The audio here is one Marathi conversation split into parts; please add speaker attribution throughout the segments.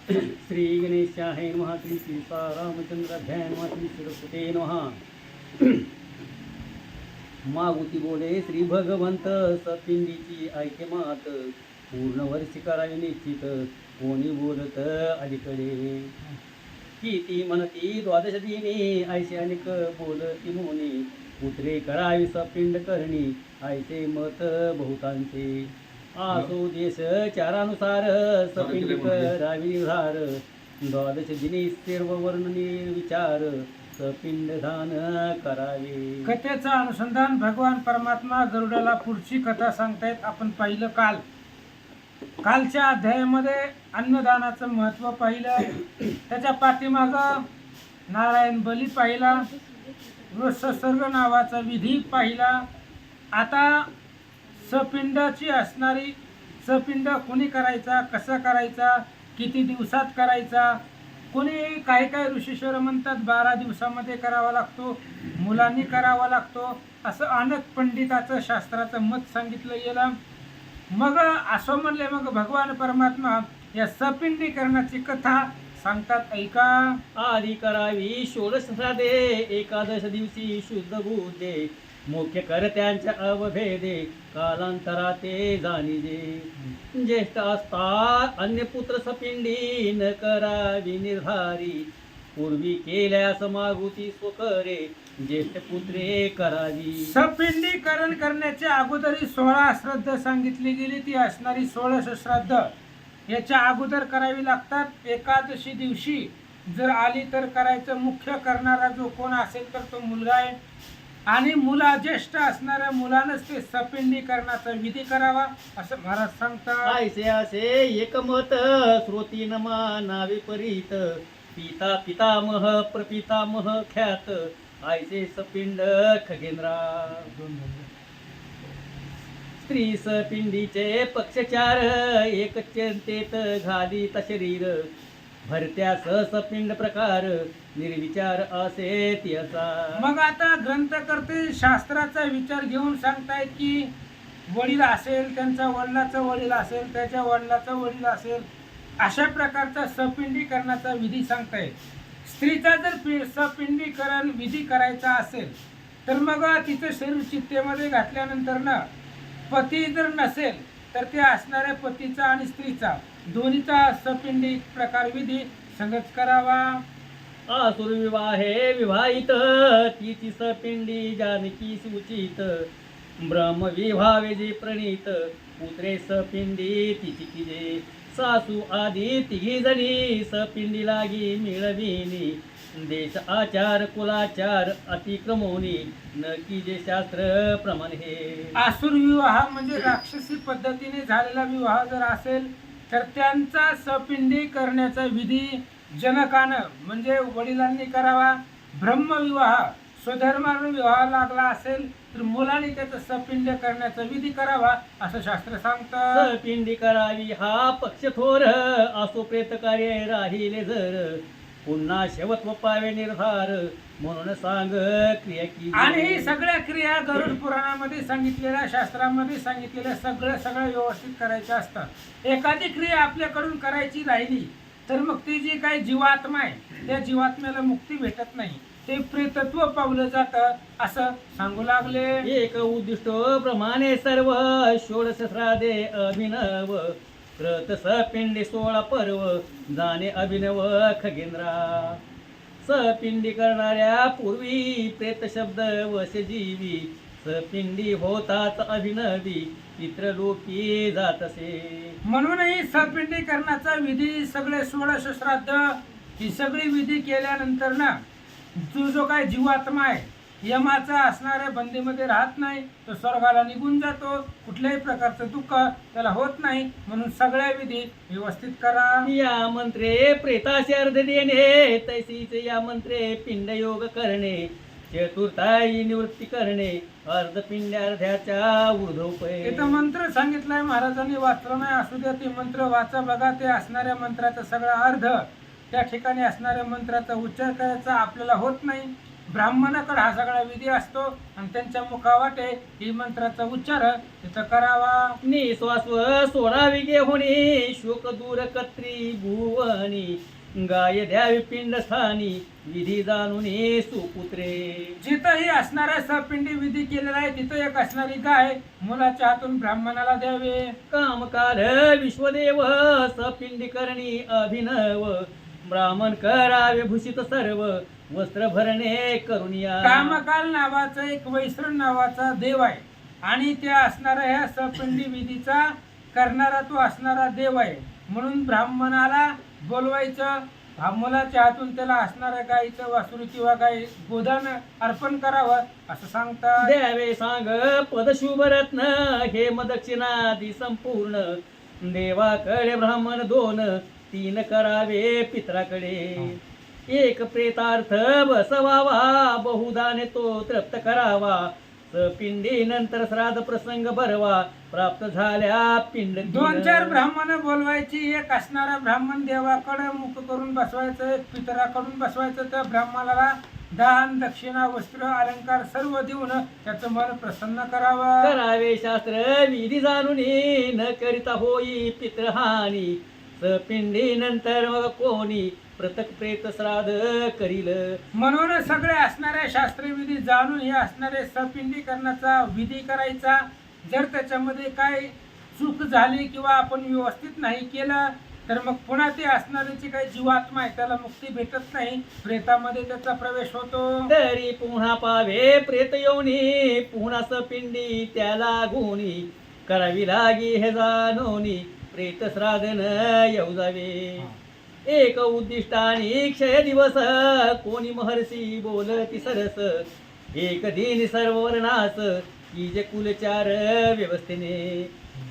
Speaker 1: श्री गणेशाय नमः. श्री सीतारामचंद्राध्याय नमः. श्री सरस्वते नमः. मागुती बोले श्री भगवंत सपिंडीची ऐके मात, पूर्ण वर्षी करावी निश्चित, कोणी बोलत अलीकडे. किती म्हणती द्वादश दिनी, ऐसे अनेक बोलती मोनी, पुत्रे करावी सपिंड करणी, ऐसे मत बहुतांचे. आसो देश चारानुसार सपिंड करावी निर्धार, द्वादश दिनी सर्व वर्णनी विचार, सपिंड दान करावे.
Speaker 2: कथेचं अनुसंधान भगवान परमात्मा गरुडाला पुढची कथा सांगतायत. आपण पाहिलं कालच्या अध्यायामध्ये अन्नदानाचं महत्त्व पाहिलं, त्याच्या पाठीमाग नारायण बली पाहिला, वृषसर्ग नावाचा विधी पाहिला. आता सपिंडाची असणारी सपिंड कोणी करायचा, कसा करायचा, किती दिवसात करायचा. कोणी काही ऋषीश्वर म्हणतात 12 दिवसामध्ये करावा लागतो, मुलांनी करावा लागतो, असं अनेक पंडिताचं शास्त्राचं मत सांगितलं गेलं. मग असं म्हणले, मग भगवान परमात्मा या सपिंडीकरणाची कथा सांगतात, ऐका.
Speaker 1: आधी करावी षोडश श्राद्धे, एकादश दिवशी शुद्ध बुद्धे, मुख्य कर्त्यांच्या अवभेदे, कालांतरा ते जाणीजे. ज्येष्ठ असतात अन्य पुत्र सपिंडी, न करावी निर्धारी, पूर्वी केल्यास मागुती स्वकरे, ज्येष्ठ पुत्रे करावी.
Speaker 2: सपिंडीकरण करण्याच्या अगोदरी 16 श्राद्ध सांगितली गेली, ती असणारी 16 श्राद्ध याच्या अगोदर करावी लागतात. एकादशी दिवशी जर आली तर करायचं. मुख्य करणारा जो कोण असेल तर तो मुलगा आहे, आणि ज्येष्ठ असणाऱ्या मुलानंच ते सपिंडीकरणाचा विधी करावा असं महाराज सांगतात.
Speaker 1: ऐसे असे एकमत श्रोती नमा नावे परीत, पिता पितामह प्रपितामह ख्यात, ऐसे सपिंड खगेंद्रा. स्त्री सपिंडीचे पक्षचार, एक चिंतेत घालीत शरीर, भरत्यास सपिंड प्रकार, निर्विचार असे त्याचा.
Speaker 2: मग आता ग्रंथकर्ते शास्त्राचा विचार घेऊन सांगतायत की वडील असेल, त्यांचा वडिलाचा वडील असेल, त्याच्या वडिलाचा वडील असेल, अशा प्रकारचा सपिंडीकरणाचा विधी सांगतायत. स्त्रीचा जर सपिंडीकरण विधी करायचा असेल तर मग तिचं शरीर चित्तेमध्ये घातल्यानंतर ना, पती जर नसेल तर ते असणाऱ्या पतीचा आणि स्त्रीचा दोन्हीचा सपिंडी प्रकार विधी संगत करावा.
Speaker 1: आसुर विवाहे विवाहित, तिची सपिंडी जानकी सुचित, ब्रह्म विवाहे जे प्रणीत, पुत्रे सपिंडी तिची किजे. सासू आदी तिघी जणी सपिंडी लागी मिळविनी, देश आचार कुलाचार अतिक्रमोनी, न किजे शास्त्र प्रमाण हे.
Speaker 2: आसुर विवाह म्हणजे राक्षसी पद्धतीने झालेला विवाह जर असेल तर त्यांचा सपिंडी करण्याचा विधी जनकानं म्हणजे वडिलांनी करावा. ब्रह्मविवाह स्वधर्माने विवाह लागला असेल तर मुलांनी त्याचा सपिंड करण्याचा विधी करावा असं शास्त्र सांगतं.
Speaker 1: सपिंडी करावी हा पक्ष थोर, असो प्रेत कार्य राहिले जर, पुन्हा शेवत्व पावे निर्धार, म्हणून सांग क्रिया की.
Speaker 2: आणि ही सगळ्या क्रिया गरुड पुराणामध्ये सांगितलेल्या, शास्त्रामध्ये सांगितलेल्या सगळं व्यवस्थित करायच्या असतात. एखादी क्रिया आपल्याकडून करायची राहिली तर मग ती जी काही जीवात्मा आहे त्या जीवात्म्याला मुक्ती भेटत नाही, ते प्रेतत्व पावलं जातं असं सांगू लागले.
Speaker 1: एक उद्दिष्ट प्रमाणे सर्व षोडश श्राद्धे अभिनव, कृत सपिंडी 16 पर्व, जाणे अभिनव खगेंद्रा. सपिंडी करणाऱ्या पूर्वी प्रेत शब्द वश जीवी, सपिंडी होताच अभिनवी, पितृलोकी जातसे.
Speaker 2: म्हणूनही सपिंडीकरणाचा विधी सगळे 16 श्राद्ध ही सगळी विधी केल्यानंतर ना, जो काय जीवात्मा आहे यमाचा असणाऱ्या बंदीमध्ये राहत नाही, तो स्वर्गाला निघून जातो. कुठल्याही प्रकारचं दुःख त्याला होत नाही, म्हणून सगळ्या विधी व्यवस्थित करा.
Speaker 1: या मंत्रे प्रेताशी अर्ध देणे, तैसीच या मंत्रे पिंडयोग करणे, चतुर्थाई निवृत्ती करणे, अर्धपिंड्यार्ध्याच्या ऊर्ध्वपै.
Speaker 2: इथं मंत्र सांगितलाय महाराजांनी, वाचलं नाही असू द्या, ते मंत्र वाचा बघा. ते असणाऱ्या मंत्राचा सगळा अर्ध त्या ठिकाणी असणाऱ्या मंत्राचा उच्चार करायचा आपल्याला होत नाही ब्राह्मणाकडे हा सगळा विधी असतो आणि त्यांच्या मुखावाटे ही मंत्राचा उच्चार तिथं करावा.
Speaker 1: निश्वास सोडावी गे होणे शोक दूर कत्री भुवनी गाय द्यावी पिंड स्थानी विधी जाणून सुपुत्रे.
Speaker 2: जिथंही असणाऱ्या सपिंडी विधी केलेला आहे तिथं एक असणारी गाय मुलाच्या हातून ब्राह्मणाला द्यावे.
Speaker 1: कामकाल विश्वदेव सपिंडी करणी अभिनव ब्राह्मण करावे भूषित सर्व वस्त्र भरणे करुनिया.
Speaker 2: कामकाल नावाचा एक वैश्रण नावाचा देव आहे आणि त्या असणाऱ्या ह्या सपिंडी विधीचा करणारा तो असणारा देव आहे. म्हणून ब्राह्मणाला बोलवायचं, मुलाच्या हातून त्याला असणाऱ्या गायीचं वासरू किंवा गाय गोदान अर्पण करावं असं सांगतात.
Speaker 1: द्यावे सांग पद शुभ रत्न हे मदक्षिणादी संपूर्ण देवाकडे ब्राह्मण 2 3 करावे पित्राकडे. एक प्रेतार्थ बसवावा बहुदाने तो तृप्त करावा पिंडी नंतर श्राद्ध प्रसंग भरवा प्राप्त झाल्या पिंड.
Speaker 2: 2-4 ब्राह्मण बोलवायची. एक असणारा ब्राह्मण देवाकडे मुख करून बसवायचं, एक पितराकडून बसवायचं. त्या ब्राह्मणाला दान दक्षिणा वस्त्र अलंकार सर्व देऊन त्याचं मन प्रसन्न करावं.
Speaker 1: करावे शास्त्र विधी जाणून न करिता होई पितृहानी पिंडी नंतर मग कोणी प्रत्येक प्रेत श्राद्ध करील.
Speaker 2: म्हणून सगळे असणारे शास्त्रीय विधी जाणून हे असणारे सपिंडी करण्याचा विधी करायचा. जर त्याच्यामध्ये काय चूक झाली किंवा आपण व्यवस्थित नाही केलं तर मग पुन्हा ते असणाऱ्याची काही जीवात्मा आहे त्याला मुक्ती भेटत नाही, प्रेतामध्ये त्याचा प्रवेश होतो.
Speaker 1: तरी पुन्हा पावे प्रेत येऊनी पुन्हा सपिंडी त्याला गुणी करावी लागी हे जाणोनी प्रेत श्राद्ध न येऊ जावे. एक उद्दिष्टानी क्षय दिवस कोणी महर्षी बोलती सरस एक दिन सर्व वर्णास की जे कुलचार व्यवस्थेने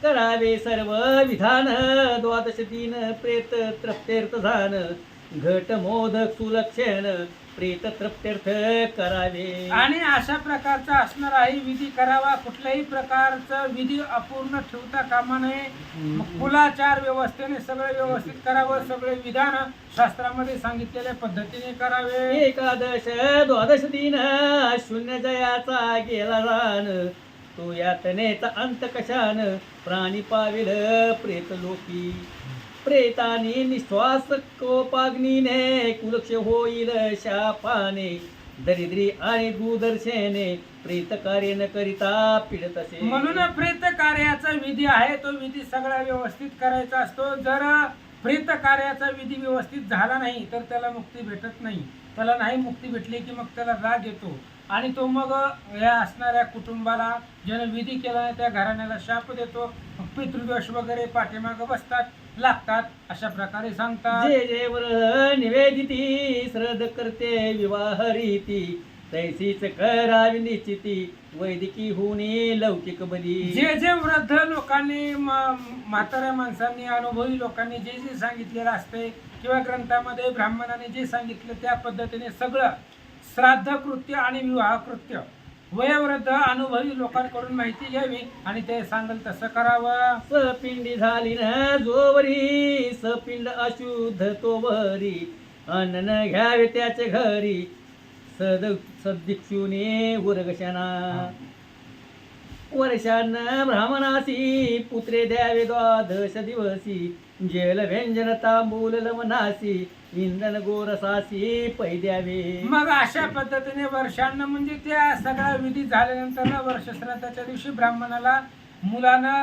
Speaker 1: करावे सर्व विधान 12 दिन प्रेत तृप्त्यर्थ झान घट मोदक सुलक्षण प्रेत तृप्त्यर्थ करावे.
Speaker 2: आणि अशा प्रकारचा असणाराही विधी करावा. कुठल्याही प्रकारचा विधी अपूर्ण ठेवता कामा नये. मग कुलाचार व्यवस्थेने सगळे व्यवस्थित करावं. सगळे विधान शास्त्रामध्ये सांगितलेल्या पद्धतीने करावे.
Speaker 1: एकादश 12 दिन शून्य जयाचा गेला रान तो यातनेचा अंत कशान प्राणी पाविल प्रेत लोकी. प्रेतानी निश्वास कोपाग्नीने कुलक्ष होईल शापाने दरिद्री आणि दुदर्शने प्रेत कार्य न करिता पीडत असे.
Speaker 2: म्हणून प्रेत कार्याचा विधी आहे तो विधी सगळा व्यवस्थित करायचा असतो. जर प्रेत कार्याचा विधी व्यवस्थित झाला नाही तर त्याला मुक्ती भेटत नाही. त्याला नाही मुक्ती भेटली की मग त्याला राग येतो आणि तो मग या असणाऱ्या कुटुंबाला ज्याने विधी केला नाही त्या घराण्याला शाप देतो. मग पितृदोष वगैरे पाठीमागं बसतात लागतात अशा प्रकारे सांगतात.
Speaker 1: जे जे वर निवेदिती श्रद्ध करते विवाह रीती तैसीच करावी निश्चिती वैदिकी होणे लौकिक बली.
Speaker 2: जे जे वृद्ध लोकांनी म्हाताऱ्या माणसांनी अनुभवी लोकांनी जे जे सांगितलेलं असते किंवा ग्रंथामध्ये ब्राह्मणाने जे सांगितलं त्या पद्धतीने सगळं श्राद्ध कृत्य आणि विवाह कृत्य वयोवृद्ध अनुभवी लोकांकडून माहिती घ्यावी आणि ते सांगेल तसं करावं.
Speaker 1: सपिंडी झाली न जोवरी सपिंड अशुद्ध तोवरी अन्न न घ्यावे त्याचे घरी सदिक्षुने उरगशाना. वर्षांना ब्राह्मणासी पुत्रे द्यावे 12 दिवसी जेल व्यंजन तांबूल लवनासी इंधन गोरसासी पै द्यावे.
Speaker 2: मग अशा पद्धतीने वर्षांना म्हणजे त्या सगळ्या विधी झाल्यानंतर वर्ष श्राद्धाच्या दिवशी ब्राह्मणाला मुलानं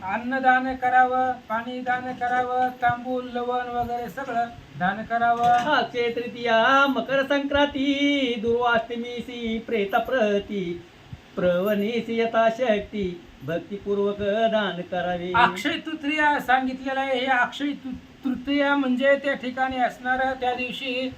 Speaker 2: अन्नदान करावं, पाणी दान करावं, तांबूल लवण वगैरे सगळं दान करावं.
Speaker 1: अक्षय तृतीया मकर संक्रांती दुर्वाष्टमीसी प्रेता प्रती प्रवणीसी यथाशक्ती भक्तिपूर्वक दान करावे.
Speaker 2: अक्षय तृतीया सांगितलेलं आहे. हे अक्षय तृतीया म्हणजे त्या ठिकाणी असणार त्या दिवशी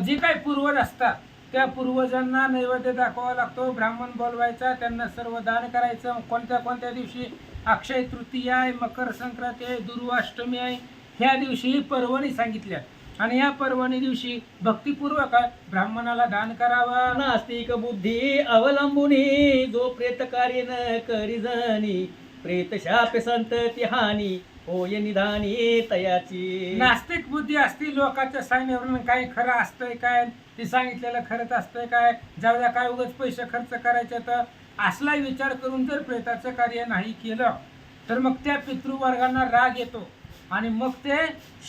Speaker 2: जे काही पूर्वज असतात त्या पूर्वजांना नैवेद्य दाखवावा लागतो. ब्राह्मण बोलवायचा, त्यांना सर्व दान करायचं. कोणत्या कोणत्या दिवशी अक्षय तृतीया आहे, मकर संक्रांती आहे, दुर्वाष्टमी आहे. ह्या दिवशी पर्वणी सांगितल्या आणि या पर्वणी दिवशी भक्तिपूर्वक ब्राह्मणाला दान करावं.
Speaker 1: नास्तिक बुद्धी अवलंबुनी जो प्रेत कार्य न करी जणी प्रेत शाप संतती हानी होय निधानी तयाची.
Speaker 2: नास्तिक बुद्धी असती, लोकांच्या सांगण्यावरून काही खरं असतंय काय, ते सांगितलेलं खरंच असतंय काय, जाऊ द्या काय उगाच पैसे खर्च करायचे, तर असला विचार करून जर प्रेताचं कार्य नाही केलं तर मग त्या पितृवर्गांना राग येतो आणि मग ते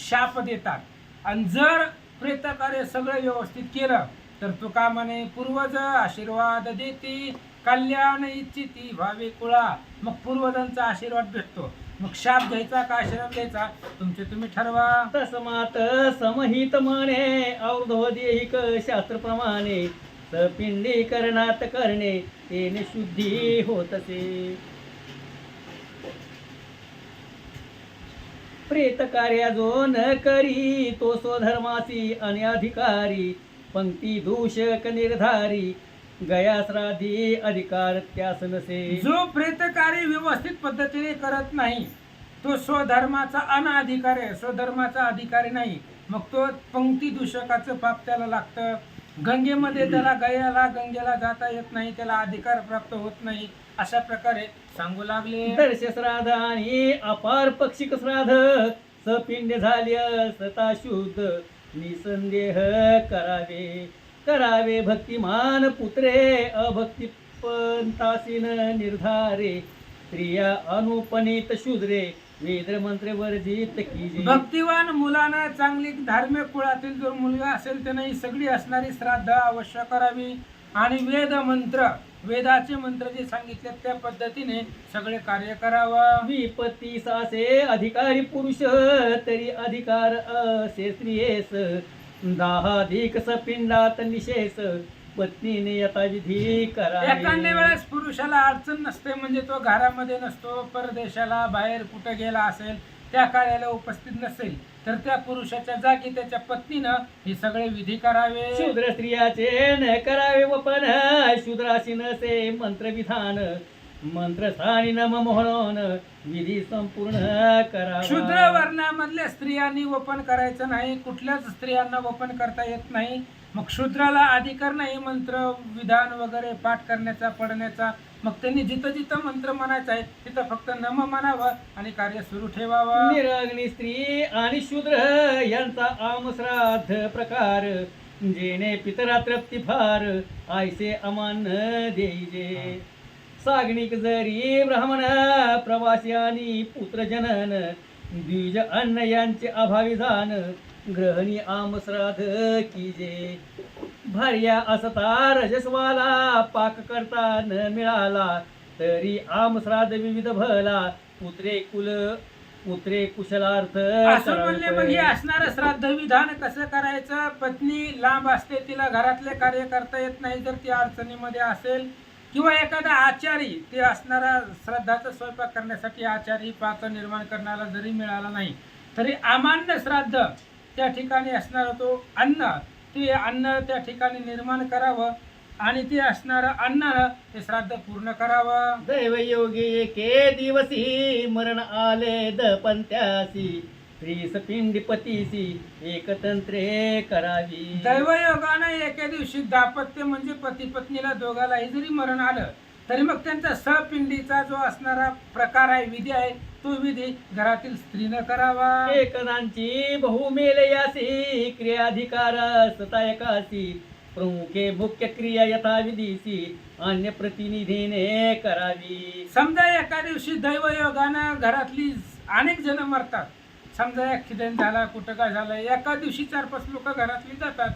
Speaker 2: शाप देतात. आणि जर प्रेतकार्य सगळं व्यवस्थित केलं तर तो का म्हणे पूर्वज आशीर्वाद देती, कल्याण इच्छिती भावे कुळा. मग पूर्वजांचा आशीर्वाद भेटतो. मग शाप घ्यायचा का आशीर्वाद घ्यायचा तुमचे तुम्ही ठरवा.
Speaker 1: तस्मात समहित म्हणे और्ध्वदेहिक शास्त्रप्रमाणे सपिंडीकरणात करणे तेने शुद्धी होतसे. प्रेत कार्य जो न करी तो स्वधर्मासी आणि अधिकारी. पंक्ती दूषक निर्धारी गया श्राद्धी अधिकार त्यास नसे.
Speaker 2: जो प्रेतकार्य व्यवस्थित पद्धतीने करत नाही तो स्वधर्माचा अनाधिकारी आहे, स्वधर्माचा अधिकारी नाही. मग तो पंक्ती दूषकाचं पाप त्याला लागतं. गंगेमध्ये त्याला गंगेला जाता येत नाही, त्याला अधिकार प्राप्त होत नाही. अशा प्रकारे सांगू लागले.
Speaker 1: दर्श श्राद्ध आणि अपार पक्षिक श्राद्ध सपिंड झाले सता शुद्ध निसंदेह करावे भक्तिमान पुत्रे अभक्ती पंथासीन निर्धारे. स्त्रिया अनुपनीत शूद्रे वेद मंत्र वर्जित कीजे.
Speaker 2: भक्तिवान मुलांना चांगली धार्मिक कुळातील जो मुलगा असेल त्याने ही सगळी असणारी श्राद्ध अवश्य करावी आणि वेदाचे मंत्र जे सांगितले त्या पद्धतीने सगळे कार्य करावं.
Speaker 1: विपत्तीस असे अधिकारी पुरुष तरी अधिकार असे स्त्रियेस. दाहाधिक सपिंडात निशेष पत्नीने यथाविधी करावे.
Speaker 2: एखाद्या वेळेस पुरुषाला अडचण नसते, म्हणजे तो घरामध्ये नसतो, परदेशाला बाहेर कुठं गेला असेल, त्या कार्याला उपस्थित नसेल, तर त्या पुरुषाच्या जागी त्याच्या पत्नीनं हे सगळे विधी करावे.
Speaker 1: शूद्र स्त्रियाचे न करावे वपन शूद्राशी नसे मंत्रविधान. मंत्रस्थानी नम म्हणून विधी संपूर्ण करावा.
Speaker 2: शूद्र वर्णामधल्या स्त्रियांनी वपन करायचं नाही, कुठल्याच स्त्रियांना वपन करता येत नाही. मग शूद्राला अधिकार नाही मंत्र विधान वगैरे पाठ करण्याचा, पडण्याचा. मग त्यांनी जिथं जिथं मंत्र म्हणायचा आहे तिथं फक्त नम म्हणावं आणि कार्य सुरू ठेवावं.
Speaker 1: निरग्नी स्त्री आणि शूद्र यांचा आमश्राद्ध प्रकार. जेणे पितरा तृप्ती फार आयसे अमान्य देईजे. सागणिक जरी ब्राह्मण प्रवासी आणि पुत्रजनन द्विज अन्न यांचे अभावी जाण ग्रहणी आमश्राद्ध कीजे. भार्या असता रजस्वाला पाक करता न मिळाला तरी आमश्राद्ध विविध भला. पुत्रे कुशलार्थ
Speaker 2: असं म्हणले. मग हे असणारं श्राद्ध विधान कसं करायचं. पत्नी लांब असते, तिला घरातले कार्य करता येत नाही, जर ती अडचणीमध्ये असेल, किंवा एखादा आचारी ते असणारा श्राद्धाचा स्वयंपाक करण्यासाठी आचारी पाक निर्माण करण्याला जरी मिळाला नाही तरी अमान्य श्राद्ध त्या ठिकाणी असणारा तो अन्न, ते अन्न त्या ठिकाणी निर्माण करावं आणि ते असणारं अन्नानं ते श्राद्ध पूर्ण करावं.
Speaker 1: दैवयोगी एके दिवसी मरण आले दपंत्यासी. स्त्रीस पिंडीपतीसी एकतंत्रे करावी.
Speaker 2: दैवयोगानं एके दिवशी दाम्पत्य म्हणजे पती पत्नीला दोघालाही जरी मरण आलं तरी मग त्यांचा सपिंडीचा जो असणारा प्रकार आहे, विधी आहे, तो विधी घरातील स्त्रीनं करावा.
Speaker 1: एकनांची बहुमेलयासी क्रियाधिकार सतायकासी. प्रमुखे मुख्य क्रिया यथाविधीसी अन्य प्रतिनिधीने करावी.
Speaker 2: समजा एका दिवशी दैवयोगानं घरातली अनेक जण मरतात. समजा ऍक्सिडेंट झाला, कुठं काय झालं, एका दिवशी 4-5 लोक घरातली जातात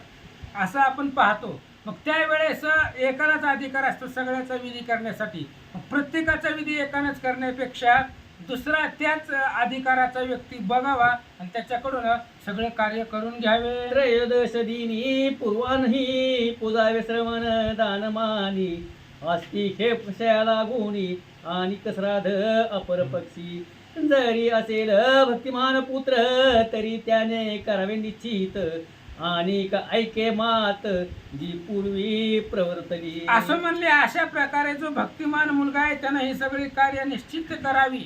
Speaker 2: असं आपण पाहतो. मग त्यावेळेस एकालाच अधिकार असतो सगळ्याचा विधी करण्यासाठी. मग प्रत्येकाचा विधी एकानंच करण्यापेक्षा दुसरा त्याच अधिकाराचा व्यक्ती बघावा आणि त्याच्याकडून सगळे कार्य करून घ्यावे.
Speaker 1: त्रयोदश दिनी पूर्वान्ही पूजावे श्रवण दानमानी. आस्ती खेपशयाला गुणी आणि श्राद्ध अपर पक्षी. जरी असेल भक्तिमान पुत्र तरी त्याने करावे निश्चित. आणि ऐके मात जी पूर्वी प्रवर्तली.
Speaker 2: असं म्हणले. अशा प्रकारे जो भक्तिमान मुलगा आहे त्यानं ही सगळी कार्य निश्चित करावी.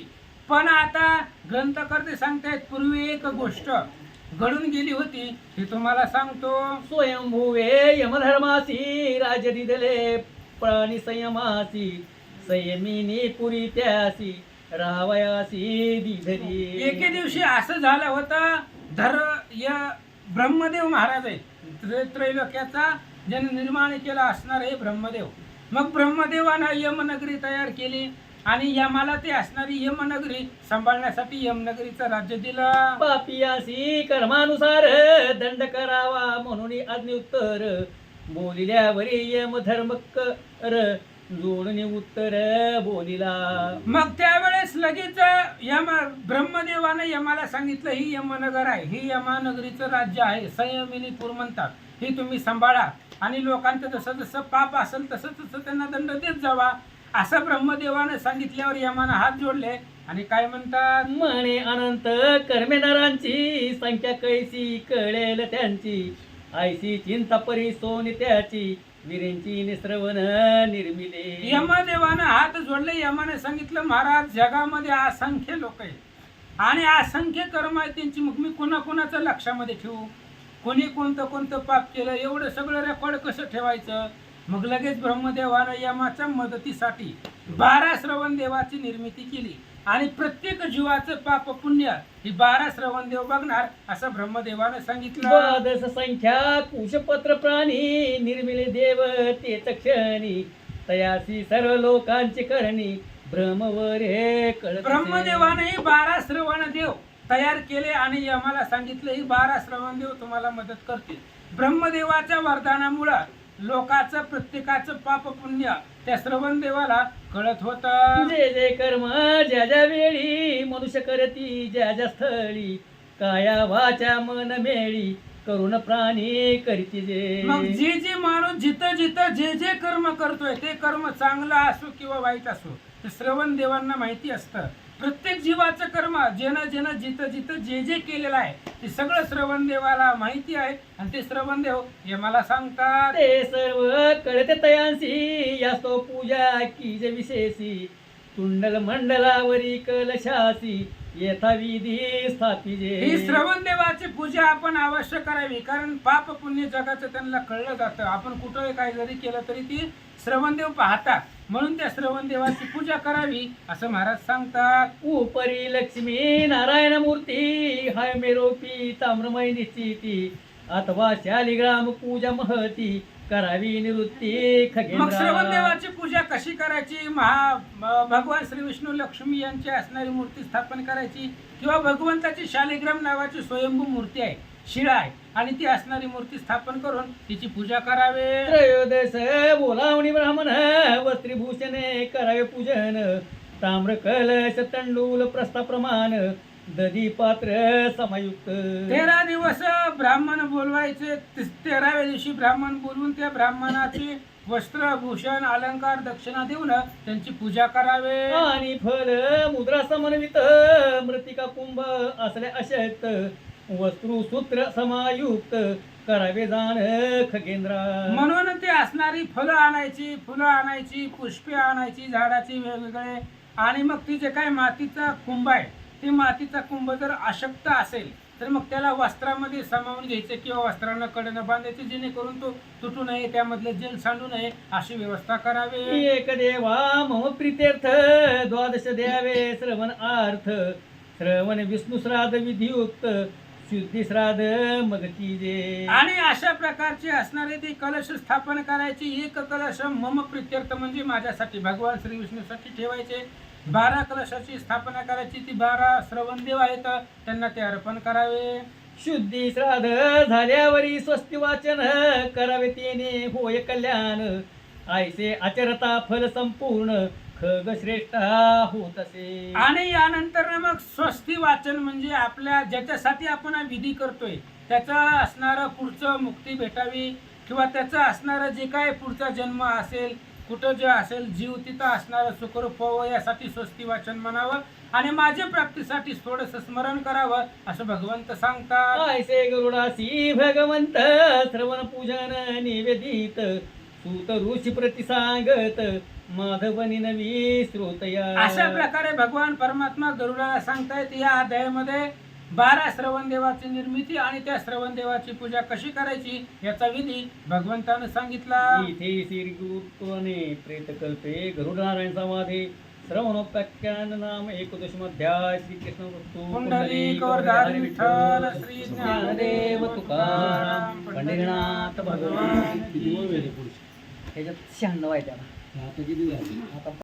Speaker 2: पण आता ग्रंथकर्ते सांगतायत पूर्वी एक गोष्ट घडून गेली होती ती तुम्हाला सांगतो.
Speaker 1: स्वयंभुवे यमधर्मासी राज्य दिदले प्राणी संयमासी. संयमिनी पुरी त्यासी राहावयासी दिधरी.
Speaker 2: एके दिवशी असं झालं होतं, ब्रह्मदेव महाराज आहे, त्रैलोक्याचा ज्याने निर्माण केला असणार हे ब्रह्मदेव. मग ब्रह्मदेवानं यमनगरी तयार केली आणि यमाला ते असणारी यमनगरी सांभाळण्यासाठी यमनगरीचं राज्य दिलं.
Speaker 1: पापियासी कर्मानुसार दंड करावा म्हणून आज्ञ उत्तर. बोलिल्यावरी यम धर्म कर जोडणे उत्तर बोलिला.
Speaker 2: मग त्यावेळेस लगेच ब्रह्मदेवानं यमाला सांगितलं, ही यमनगर आहे, ही यमानगरीचं राज्य आहे, संयमिनीपूर म्हणतात, ही तुम्ही सांभाळा आणि लोकांचं जसं जसं पाप असेल तसं तसं त्यांना दंड देत जावा. असं ब्रह्मदेवानं सांगितल्यावर यमानं हात जोडले आणि काय म्हणतात,
Speaker 1: म्हणे अनंत कर्मेदारांची संख्या कैसी कळेल त्यांची. ऐसी चिंता परी सोनी त्याची वीरेंची निश्रवण निर्मिले.
Speaker 2: यमदेवानं हात जोडले. यमाने सांगितलं, महाराज जगामध्ये असंख्य लोक आहेत आणि असंख्य कर्म आहेत त्यांची, मग मी कोणाकोणाचं लक्षामध्ये ठेवू, कोणी कोणतं कोणतं पाप केलं, एवढं सगळं रेकॉर्ड कसं ठेवायचं. मग लगेच ब्रह्मदेवानं यमाच्या मदतीसाठी 12 श्रवण देवाची निर्मिती केली आणि प्रत्येक जीवाचं पाप पुण्य ही 12 श्रवण देव बघणार असं ब्रह्मदेवानं सांगितलं.
Speaker 1: द्वादश संख्या कुशपत्र प्राणी निर्मिले देव तेच क्षणी. तयासी सर्व लोकांची करणी ब्रह्मवर हे कळत.
Speaker 2: ब्रह्मदेवाने ही 12 श्रवण देव तयार केले आणि यमाला सांगितलं, ही 12 श्रवण देव तुम्हाला मदत करतील. ब्रह्मदेवाच्या वरदानामुळं लोकांचं प्रत्येकाचं पाप पुण्य त्या श्रवण देवाला कळत होतं.
Speaker 1: जे जे कर्म ज्या ज्या वेळी मनुष्य करती ज्या ज्या स्थळी. काया वाचा मन मेळी करुण प्राणी करीती जे.
Speaker 2: मग जे जे माणूस जिथं जिथं जे जे कर्म करतोय ते कर्म चांगलं असो किंवा वाईट असो ते श्रवण देवांना माहिती असतं. प्रत्येक जीवाचं कर्म ज्यानं ज्यानं जिथं जिथं जे जे केलेलं आहे ते सगळं श्रवण देवाला माहिती आहे आणि ते श्रवण देव यमाला सांगतात.
Speaker 1: ते सर्व कळते तयांसी यास्तो पूजा की जे विशेषी. कुंडल मंडलावरी कलशासी यथाविधी स्थापिजे.
Speaker 2: ही श्रवण देवाची पूजा आपण अवश्य करावी, कारण पाप पुण्य जगाचं त्यांना कळलं जातं. आपण कुठं काय जरी केलं तरी ती श्रवण देव पाहतात, म्हणून त्या श्रवण देवाची पूजा करावी असं महाराज सांगतात.
Speaker 1: उपरी लक्ष्मी नारायण मूर्ती हाय मेरोपी ताम्रमय निश्चिती. अथवा शालिग्राम पूजा महती करावी निवृत्ती
Speaker 2: मग श्रवण
Speaker 1: खगेंद्रा.
Speaker 2: देवाची पूजा कशी करायची, भगवान श्री विष्णू लक्ष्मी यांची असणारी मूर्ती स्थापन करायची किंवा भगवंताची शालिग्राम नावाची स्वयंभू मूर्ती आहे, शिळा आहे आणि ती असणारी मूर्ती स्थापन करून तिची पूजा करावे.
Speaker 1: त्रयोदश बोलावणी ब्राह्मण वस्त्रीभूषणे करावे पूजन. ताम्र कलश तंडूल प्रस्थाप्रमाण दधी पात्र समायुक्त.
Speaker 2: 13 दिवस ब्राह्मण बोलवायचे. 13व्या दिवशी ब्राह्मण बोलवून त्या ब्राह्मणाची वस्त्र भूषण अलंकार दक्षिणा देऊन त्यांची पूजा करावे.
Speaker 1: आणि फल मुद्रा समन्वित मृतिका कुंभ असले अशक्त. वस्त्रु सूत्र समायुक्त करावे जाण खगेंद्रा.
Speaker 2: म्हणून ते असणारी फुलं आणायची, पुष्पे आणायची झाडाची वेगवेगळे, आणि मग ती जे काय मातीचा कुंभ आहे ते मातीचा कुंभ जर अशक्त असेल तर मग त्याला वस्त्रामध्ये सामावून घ्यायचे किंवा वस्त्रांना कडनं बांधायचे, जेणेकरून तो तुटू नये, त्यामधले जल सांडू नये अशी व्यवस्था करावी.
Speaker 1: एक देवा मम प्रीत्यर्थ द्वादश द्यावे श्रवण अर्थ. श्रवण विष्णू श्राद्ध विधियुक्त शुद्धी श्राद्ध मगती जे.
Speaker 2: आणि अशा प्रकारचे असणारे ते कलश स्थापन करायची. एक कलश मम प्रीत्यर्थ म्हणजे माझ्यासाठी भगवान श्री विष्णूसाठी ठेवायचे. 12 कलशाची स्थापना करायची. ती 12 श्रवण देव आहेत त्यांना ते अर्पण करावे.
Speaker 1: शुद्धी श्राद्ध झाल्यावरी स्वस्ती वाचन करावे तेने होय कल्याण. ऐसे आचरता फल संपूर्ण खग श्रेष्ठा होत असे.
Speaker 2: आणि यानंतर मग स्वस्ती वाचन म्हणजे आपल्या ज्याच्यासाठी आपण हा विधी करतोय त्याचं असणारं पुढचं मुक्ती भेटावी किंवा त्याचं असणारं जे काय पुढचा जन्म असेल, कुठं जे असेल जीव तिथं असणारं सुखरूप व्हावं यासाठी स्वस्ती वाचन म्हणावं आणि माझ्या प्राप्तीसाठी थोडंसं स्मरण करावं असं भगवंत सांगतात.
Speaker 1: ऐसे गरुडासी भगवंत श्रवण पूजन निवेदित. सूत ऋषी प्रति सांगत माधवनी नवी श्रोतया.
Speaker 2: अशा प्रकारे भगवान परमात्मा गरुडाला सांगतायत या अध्यायामध्ये 12 श्रवण देवाची निर्मिती आणि त्या श्रवण देवाची पूजा कशी करायची याचा विधी भगवंतानं सांगितला.
Speaker 1: इथे श्री गुरुत्वाने प्रेतकल्पे गरुडनारायण समाधी श्रवणोपाख्यान नाम 19 श्रीकृष्ण वस्तू
Speaker 2: पुंडलिक वरदारी विठ्ठल श्री
Speaker 1: ज्ञानदेव तुकाराम पंढरीनाथ भगवान. ह्याच्यात 96 आहे त्याला. आता